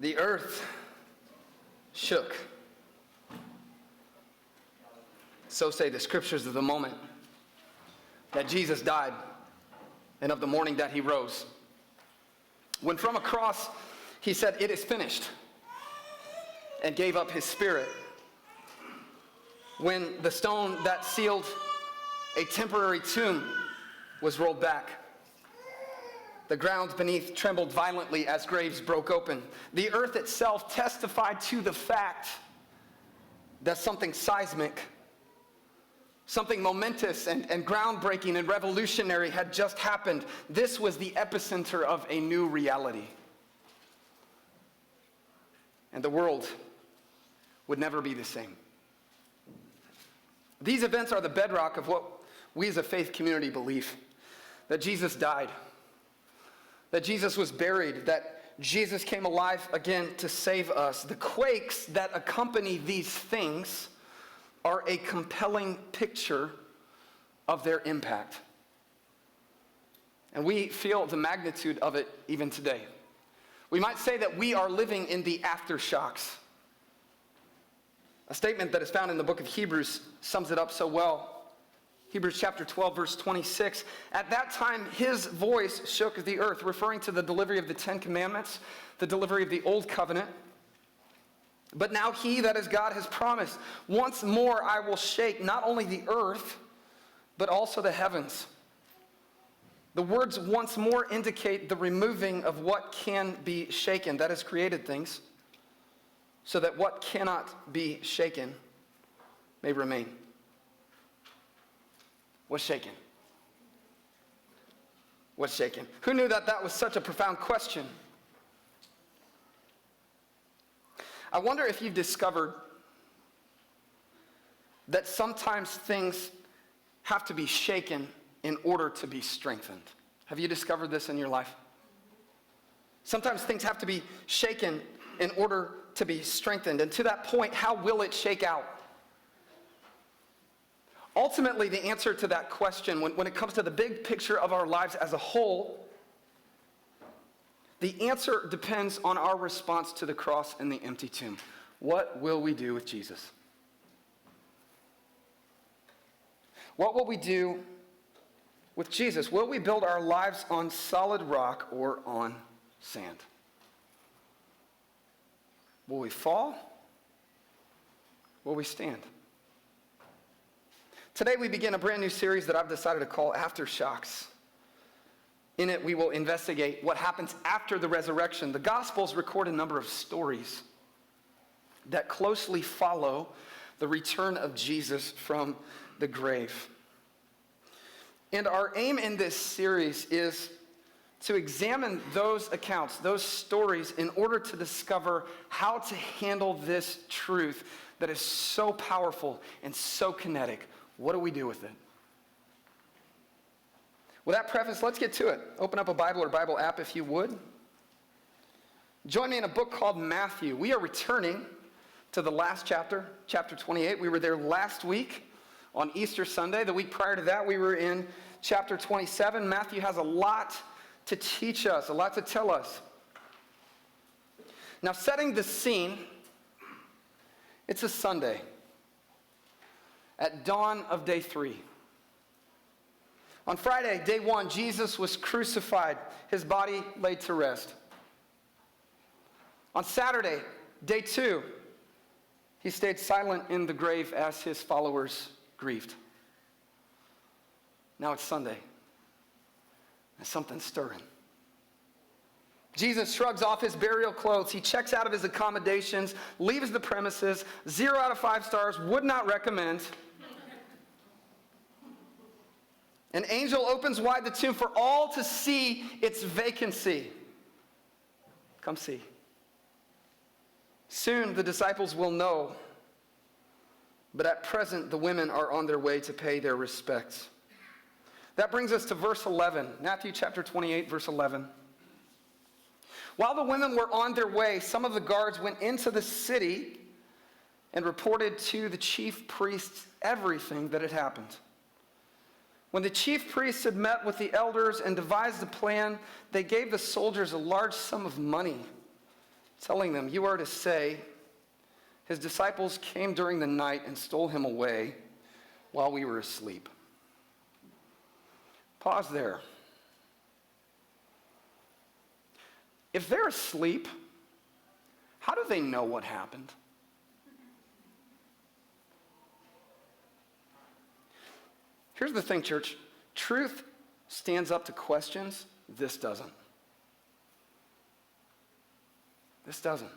The earth shook. So say the scriptures of the moment that Jesus died and of the morning that he rose. When from a cross he said, "It is finished," and gave up his spirit. When the stone that sealed a temporary tomb was rolled back. The ground beneath trembled violently as graves broke open. The earth itself testified to the fact that something seismic, something momentous and groundbreaking and revolutionary had just happened. This was the epicenter of a new reality. And the world would never be the same. These events are the bedrock of what we as a faith community believe. That Jesus died. That Jesus was buried. That Jesus came alive again to save us. The quakes that accompany these things are a compelling picture of their impact. And we feel the magnitude of it even today. We might say that we are living in the aftershocks. A statement that is found in the book of Hebrews sums it up so well. Hebrews chapter 12, verse 26. At that time, his voice shook the earth, referring to the delivery of the Ten Commandments, the delivery of the Old Covenant. But now he, that is God, has promised, once more I will shake not only the earth, but also the heavens. The words once more indicate the removing of what can be shaken, that is created things, so that what cannot be shaken may remain. What's shaken? What's shaken? Who knew that that was such a profound question? I wonder if you've discovered that sometimes things have to be shaken in order to be strengthened. Have you discovered this in your life? Sometimes things have to be shaken in order to be strengthened. And to that point, how will it shake out? Ultimately, the answer to that question, when it comes to the big picture of our lives as a whole, the answer depends on our response to the cross and the empty tomb. What will we do with Jesus? What will we do with Jesus? Will we build our lives on solid rock or on sand? Will we fall? Will we stand? Today we begin a brand new series that I've decided to call Aftershocks. In it we will investigate what happens after the resurrection. The Gospels record a number of stories that closely follow the return of Jesus from the grave. And our aim in this series is to examine those accounts, those stories, in order to discover how to handle this truth that is so powerful and so kinetic. What do we do with it? With that preface, let's get to it. Open up a Bible or Bible app if you would. Join me in a book called Matthew. We are returning to the last chapter, chapter 28. We were there last week on Easter Sunday. The week prior to that, we were in chapter 27. Matthew has a lot to teach us, a lot to tell us. Now, setting the scene, it's a Sunday at dawn of day 3. On Friday, day 1, Jesus was crucified, his body laid to rest. On Saturday, day 2, he stayed silent in the grave as his followers grieved. Now it's Sunday. There's something stirring. Jesus shrugs off his burial clothes. He checks out of his accommodations, leaves the premises. 0 out of 5 stars, would not recommend. An angel opens wide the tomb for all to see its vacancy. Come see. Soon the disciples will know, but at present the women are on their way to pay their respects. That brings us to verse 11, Matthew chapter 28, verse 11. While the women were on their way, some of the guards went into the city and reported to the chief priests everything that had happened. When the chief priests had met with the elders and devised a plan, they gave the soldiers a large sum of money telling them, "You are to say, his disciples came during the night and stole him away while we were asleep." Pause there. If they're asleep, how do they know what happened? Here's the thing, church. Truth stands up to questions. This doesn't. This doesn't.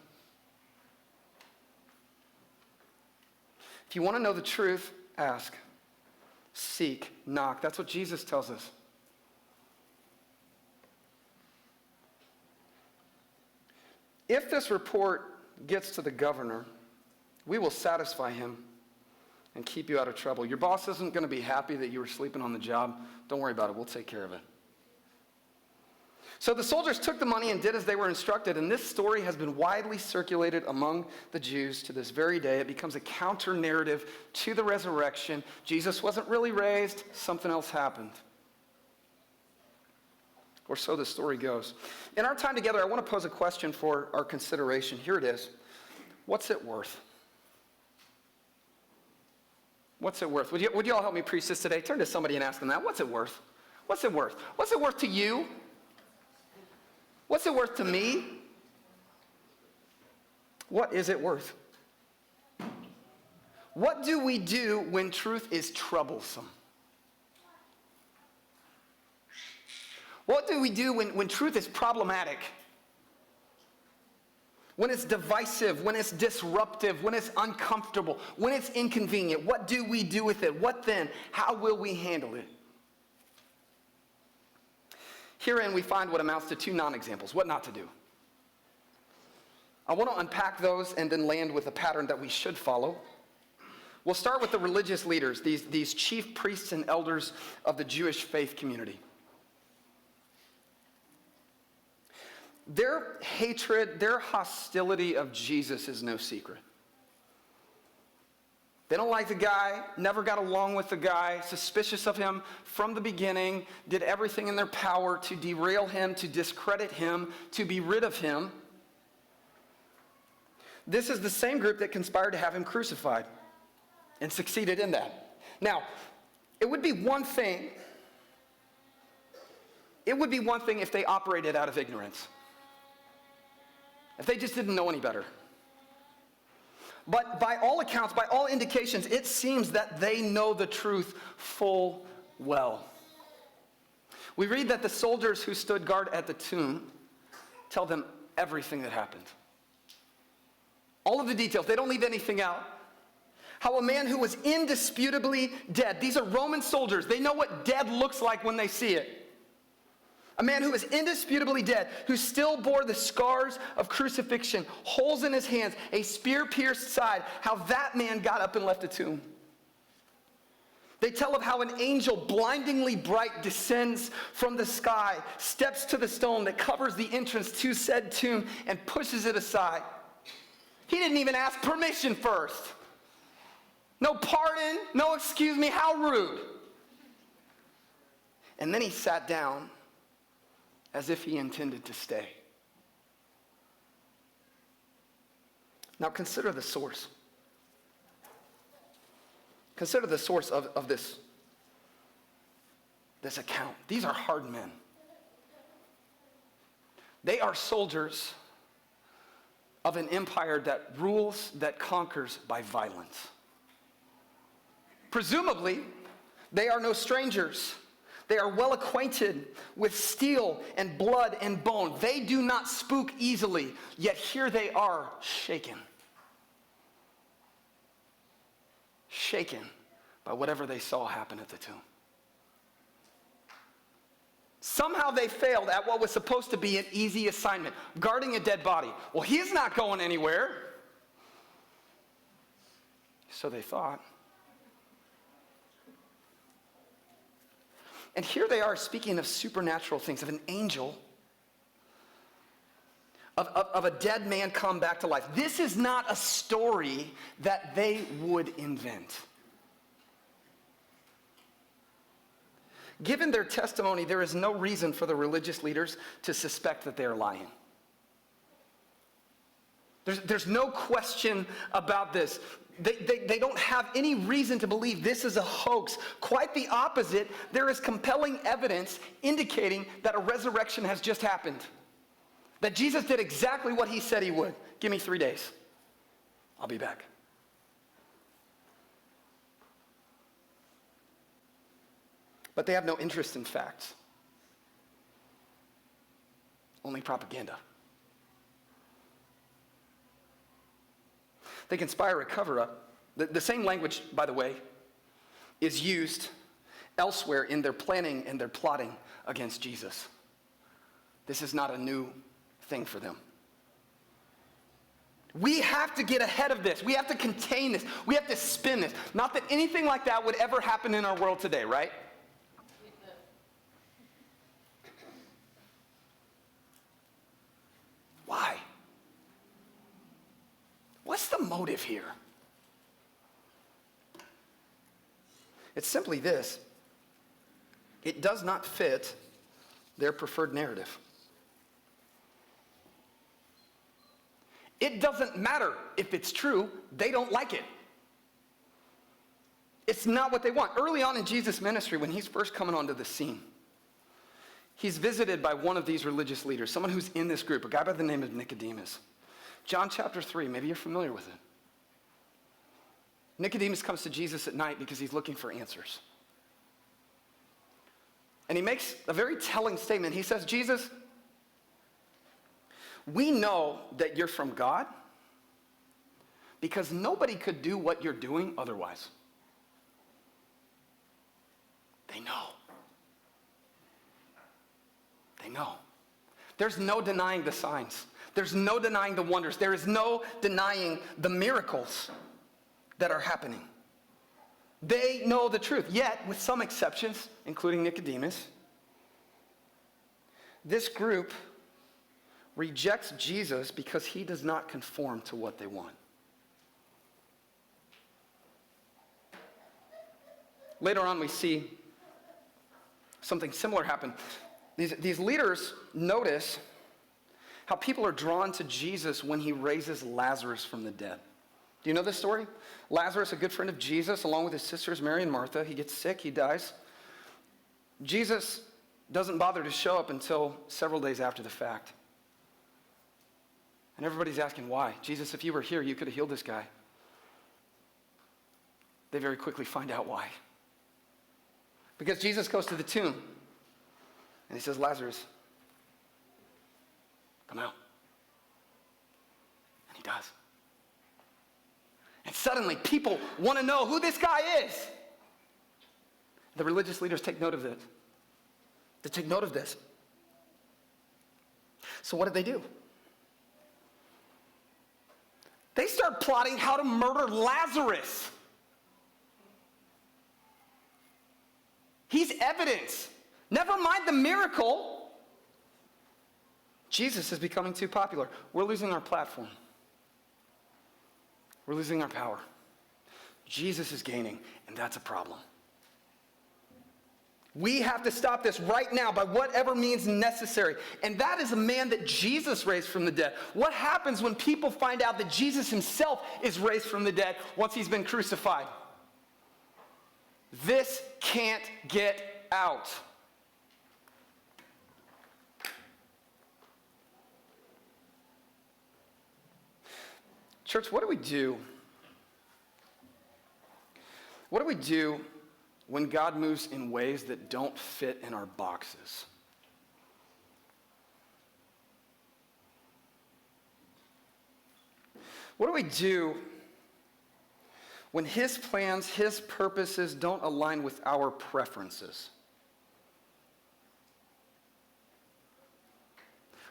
If you want to know the truth, ask, seek, knock. That's what Jesus tells us. If this report gets to the governor, we will satisfy him and keep you out of trouble. Your boss isn't going to be happy that you were sleeping on the job. Don't worry about it. We'll take care of it. So the soldiers took the money and did as they were instructed, and this story has been widely circulated among the Jews to this very day. It becomes a counter-narrative to the resurrection. Jesus wasn't really raised. Something else happened. Or so the story goes. In our time together, I want to pose a question for our consideration. Here it is. What's it worth? What's it worth? Would you all help me preach this today? Turn to somebody and ask them that. What's it worth? What's it worth? What's it worth to you? What's it worth to me? What is it worth? What do we do when truth is troublesome? What do we do when truth is problematic? When it's divisive, when it's disruptive, when it's uncomfortable, when it's inconvenient? What do we do with it? What then? How will we handle it? Herein we find what amounts to two non-examples, what not to do. I want to unpack those and then land with a pattern that we should follow. We'll start with the religious leaders, these chief priests and elders of the Jewish faith community. Their hatred, their hostility of Jesus is no secret. They don't like the guy, never got along with the guy, suspicious of him from the beginning, did everything in their power to derail him, to discredit him, to be rid of him. This is the same group that conspired to have him crucified and succeeded in that. Now, it would be one thing if they operated out of ignorance. If they just didn't know any better. But by all accounts, by all indications, it seems that they know the truth full well. We read that the soldiers who stood guard at the tomb tell them everything that happened. All of the details. They don't leave anything out. How a man who was indisputably dead. These are Roman soldiers. They know what dead looks like when they see it. A man who was indisputably dead, who still bore the scars of crucifixion, holes in his hands, a spear-pierced side, how that man got up and left the tomb. They tell of how an angel blindingly bright descends from the sky, steps to the stone that covers the entrance to said tomb, and pushes it aside. He didn't even ask permission first. No pardon, no excuse me, how rude. And then he sat down as if he intended to stay. Now consider the source. Consider the source of this account. These are hard men. They are soldiers of an empire that rules, that conquers by violence. Presumably, they are no strangers. They are well acquainted with steel and blood and bone. They do not spook easily, yet here they are shaken. Shaken by whatever they saw happen at the tomb. Somehow they failed at what was supposed to be an easy assignment, guarding a dead body. Well, he's not going anywhere. So they thought. And here they are speaking of supernatural things, of an angel, of a dead man come back to life. This is not a story that they would invent. Given their testimony, there is no reason for the religious leaders to suspect that they are lying. There's no question about this. They don't have any reason to believe this is a hoax. Quite the opposite. There is compelling evidence indicating that a resurrection has just happened. That Jesus did exactly what he said he would. Give me 3 days. I'll be back. But they have no interest in facts. Only propaganda. They conspire a cover-up. The same language, by the way, is used elsewhere in their planning and their plotting against Jesus. This is not a new thing for them. We have to get ahead of this. We have to contain this. We have to spin this. Not that anything like that would ever happen in our world today, right? Why? What's the motive here? It's simply this. It does not fit their preferred narrative. It doesn't matter if it's true, they don't like it. It's not what they want. Early on in Jesus' ministry, when he's first coming onto the scene, he's visited by one of these religious leaders, someone who's in this group, a guy by the name of Nicodemus. John chapter 3, maybe you're familiar with it. Nicodemus comes to Jesus at night because he's looking for answers. And he makes a very telling statement. He says, Jesus, we know that you're from God because nobody could do what you're doing otherwise. They know. They know. There's no denying the signs. There's no denying the wonders. There is no denying the miracles that are happening. They know the truth. Yet, with some exceptions, including Nicodemus, this group rejects Jesus because he does not conform to what they want. Later on, we see something similar happen. These leaders notice how people are drawn to Jesus when he raises Lazarus from the dead. Do you know this story? Lazarus, a good friend of Jesus, along with his sisters Mary and Martha, he gets sick, he dies. Jesus doesn't bother to show up until several days after the fact. And everybody's asking why. Jesus, if you were here, you could have healed this guy. They very quickly find out why. Because Jesus goes to the tomb and he says, Lazarus, come out. And he does. And suddenly people want to know who this guy is. The religious leaders take note of it. They take note of this. So what did they do? They start plotting how to murder Lazarus. He's evidence. Never mind the miracle. Jesus is becoming too popular. We're losing our platform. We're losing our power. Jesus is gaining, and that's a problem. We have to stop this right now by whatever means necessary. And that is a man that Jesus raised from the dead. What happens when people find out that Jesus himself is raised from the dead once he's been crucified? This can't get out. Church, what do we do? What do we do when God moves in ways that don't fit in our boxes? What do we do when his plans, his purposes don't align with our preferences?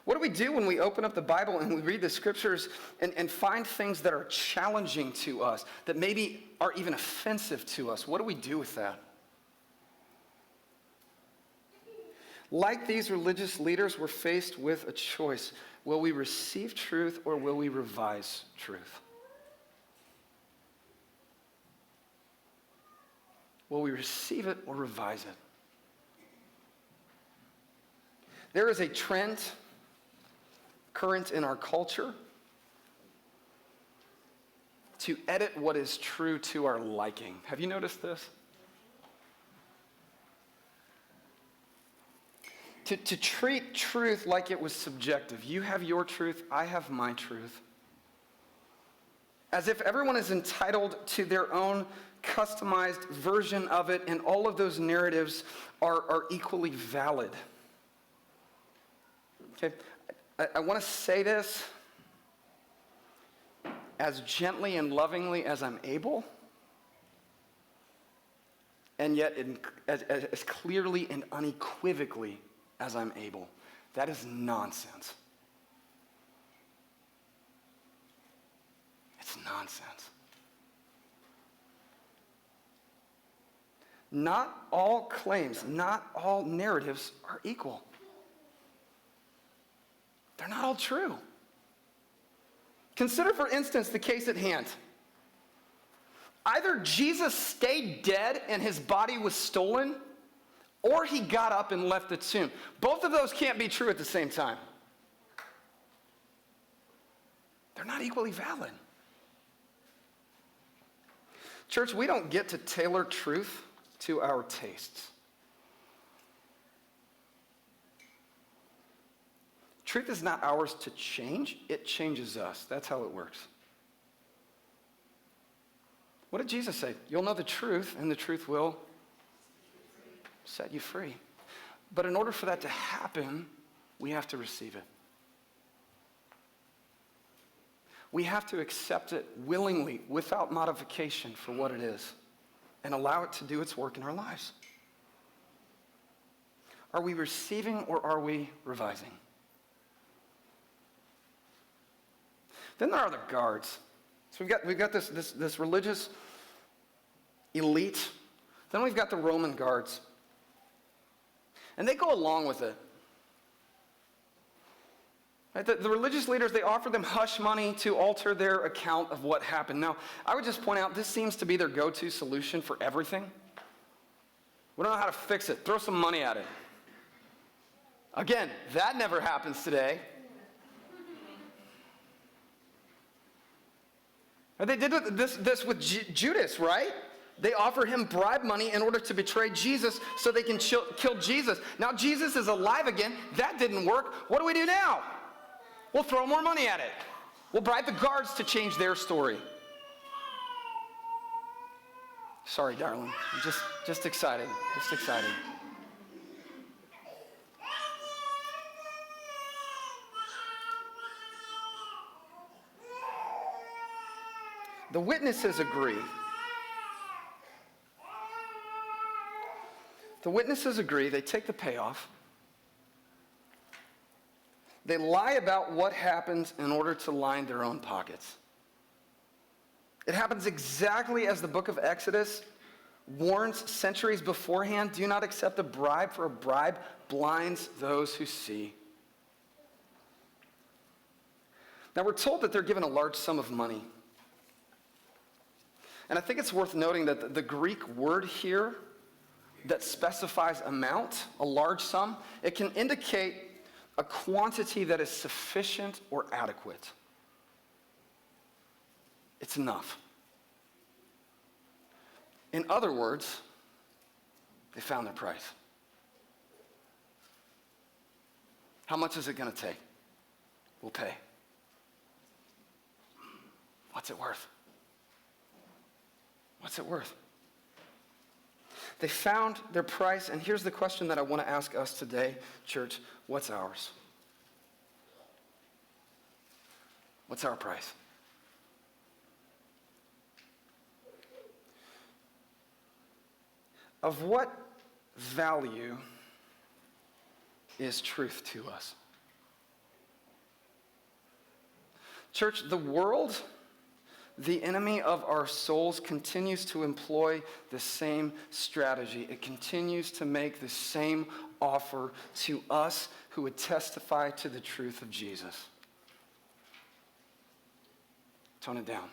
What do we do when we open up the Bible and we read the scriptures and find things that are challenging to us, that maybe are even offensive to us? What do we do with that? Like these religious leaders, we're faced with a choice. Will we receive truth or will we revise truth? Will we receive it or revise it? There is a trend current in our culture to edit what is true to our liking. Have you noticed this? To treat truth like it was subjective. You have your truth, I have my truth. As if everyone is entitled to their own customized version of it, and all of those narratives are equally valid. Okay, I want to say this as gently and lovingly as I'm able, and yet as clearly and unequivocally as I'm able. That is nonsense. It's nonsense. Not all claims, not all narratives are equal. They're not all true. Consider, for instance, the case at hand. Either Jesus stayed dead and his body was stolen, or he got up and left the tomb. Both of those can't be true at the same time. They're not equally valid. Church, we don't get to tailor truth to our tastes. Truth is not ours to change, it changes us. That's how it works. What did Jesus say? You'll know the truth, and the truth will set you free. But in order for that to happen, we have to receive it. We have to accept it willingly, without modification, for what it is, and allow it to do its work in our lives. Are we receiving or are we revising? Then there are the guards. So we've got this religious elite. Then we've got the Roman guards. And they go along with it. Right? The religious leaders, they offer them hush money to alter their account of what happened. Now, I would just point out, this seems to be their go-to solution for everything. We don't know how to fix it. Throw some money at it. Again, that never happens today. They did this with Judas, right? They offer him bribe money in order to betray Jesus so they can kill Jesus. Now Jesus is alive again. That didn't work. What do we do now? We'll throw more money at it. We'll bribe the guards to change their story. Sorry, darling. I'm just excited. Just excited. The witnesses agree. The witnesses agree. They take the payoff. They lie about what happens in order to line their own pockets. It happens exactly as the book of Exodus warns centuries beforehand. Do not accept a bribe, for a bribe blinds those who see. Now we're told that they're given a large sum of money. And I think it's worth noting that the Greek word here that specifies amount, a large sum, it can indicate a quantity that is sufficient or adequate. It's enough. In other words, they found their price. How much is it going to take? We'll pay. What's it worth? What's it worth? They found their price, and here's the question that I want to ask us today, church. What's ours? What's our price? Of what value is truth to us? Church, the world, the enemy of our souls, continues to employ the same strategy. It continues to make the same offer to us who would testify to the truth of Jesus. Tone it down.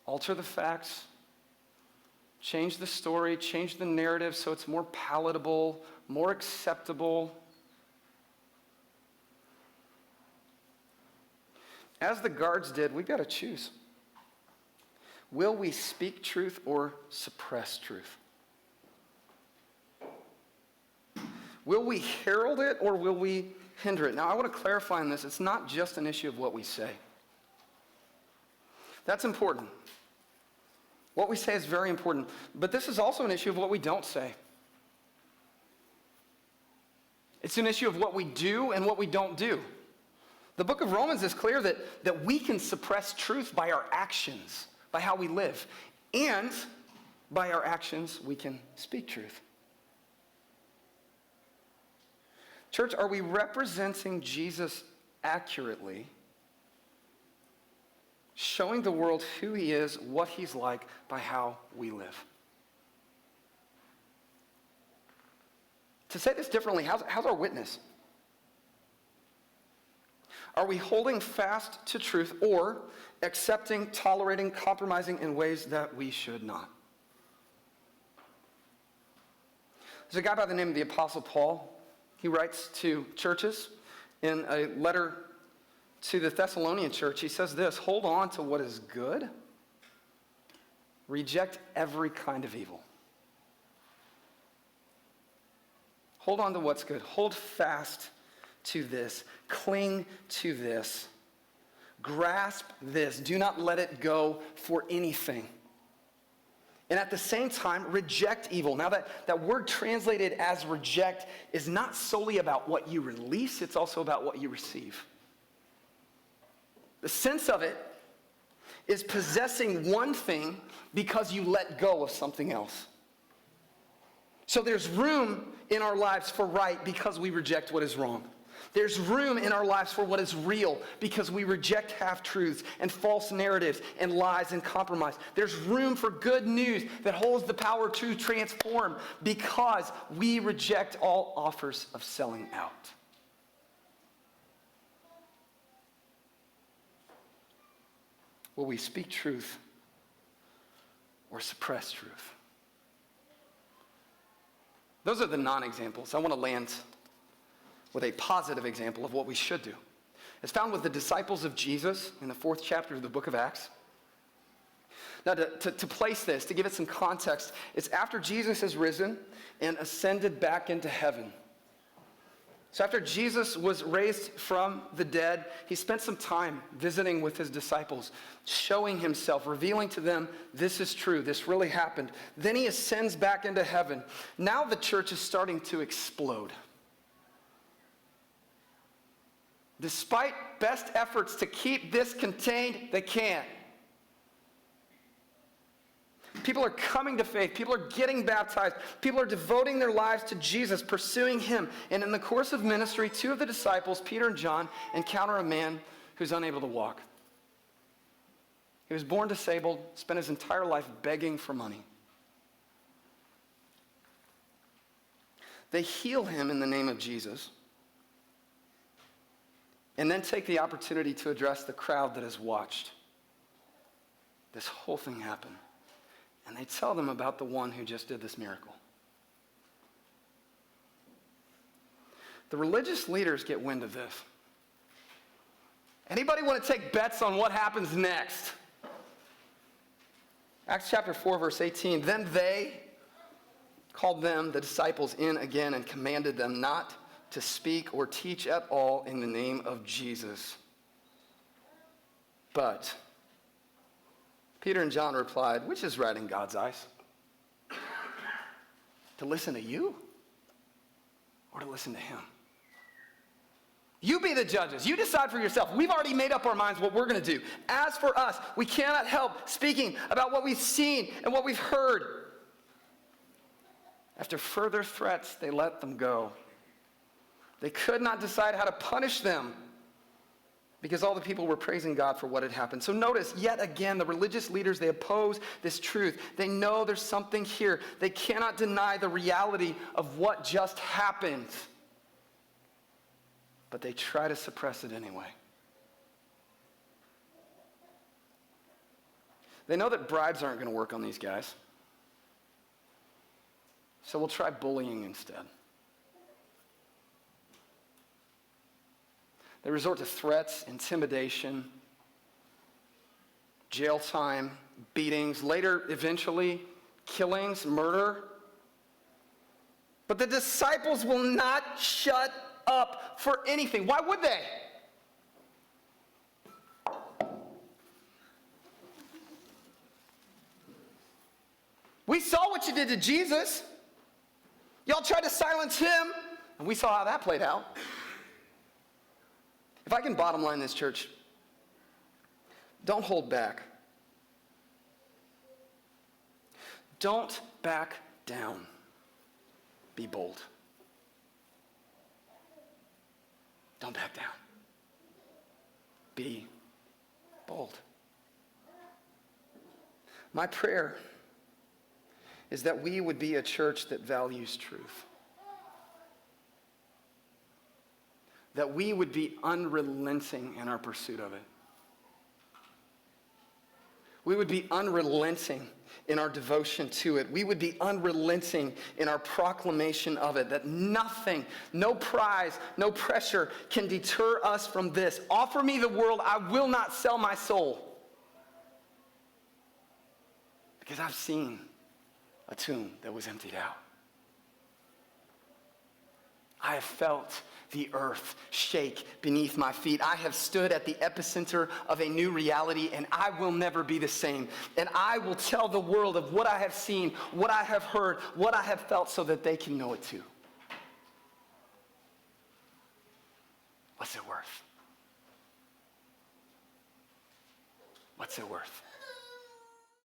Alter the facts. Change the story. Change the narrative so it's more palatable, more acceptable. As the guards did, we've got to choose. Will we speak truth or suppress truth? Will we herald it or will we hinder it? Now, I want to clarify on this. It's not just an issue of what we say. That's important. What we say is very important. But this is also an issue of what we don't say. It's an issue of what we do and what we don't do. The book of Romans is clear that we can suppress truth by our actions, by how we live. And by our actions, we can speak truth. Church, are we representing Jesus accurately, showing the world who he is, what he's like, by how we live? To say this differently, how's our witness? Are we holding fast to truth or accepting, tolerating, compromising in ways that we should not? There's a guy by the name of the Apostle Paul. He writes to churches in a letter to the Thessalonian church. He says this: hold on to what is good. Reject every kind of evil. Hold on to what's good. Hold fast to this. Cling to this. Grasp this. Do not let it go for anything. And at the same time, reject evil. Now that word translated as reject is not solely about what you release, it's also about what you receive. The sense of it is possessing one thing because you let go of something else. So there's room in our lives for right because we reject what is wrong. There's room in our lives for what is real because we reject half-truths and false narratives and lies and compromise. There's room for good news that holds the power to transform because we reject all offers of selling out. Will we speak truth or suppress truth? Those are the non-examples. I want to land with a positive example of what we should do. It's found with the disciples of Jesus in the 4th chapter of the book of Acts. Now, to place this, to give it some context, it's after Jesus has risen and ascended back into heaven. So after Jesus was raised from the dead, he spent some time visiting with his disciples, showing himself, revealing to them, this is true, this really happened. Then he ascends back into heaven. Now the church is starting to explode. Despite best efforts to keep this contained, they can't. People are coming to faith. People are getting baptized. People are devoting their lives to Jesus, pursuing him. And in the course of ministry, 2 of the disciples, Peter and John, encounter a man who's unable to walk. He was born disabled, spent his entire life begging for money. They heal him in the name of Jesus, and then take the opportunity to address the crowd that has watched this whole thing happen. And they tell them about the one who just did this miracle. The religious leaders get wind of this. Anybody want to take bets on what happens next? Acts chapter 4, verse 18. Then they called them, the disciples, in again and commanded them not to speak or teach at all in the name of Jesus. But Peter and John replied, which is right in God's eyes? To listen to you or to listen to him? You be the judges. You decide for yourself. We've already made up our minds what we're going to do. As for us, we cannot help speaking about what we've seen and what we've heard. After further threats, they let them go. They could not decide how to punish them because all the people were praising God for what had happened. So notice, yet again, the religious leaders, they oppose this truth. They know there's something here. They cannot deny the reality of what just happened. But they try to suppress it anyway. They know that bribes aren't going to work on these guys. So we'll try bullying instead. They resort to threats, intimidation, jail time, beatings, later, eventually, killings, murder. But the disciples will not shut up for anything. Why would they? We saw what you did to Jesus. Y'all tried to silence him, and we saw how that played out. If I can bottom line this, church, don't hold back. Don't back down. Be bold. Don't back down. Be bold. My prayer is that we would be a church that values truth. That we would be unrelenting in our pursuit of it. We would be unrelenting in our devotion to it. We would be unrelenting in our proclamation of it. That nothing, no prize, no pressure can deter us from this. Offer me the world, I will not sell my soul. Because I've seen a tomb that was emptied out. I have felt the earth shake beneath my feet. I have stood at the epicenter of a new reality, and I will never be the same. And I will tell the world of what I have seen, what I have heard, what I have felt, so that they can know it too. What's it worth? What's it worth?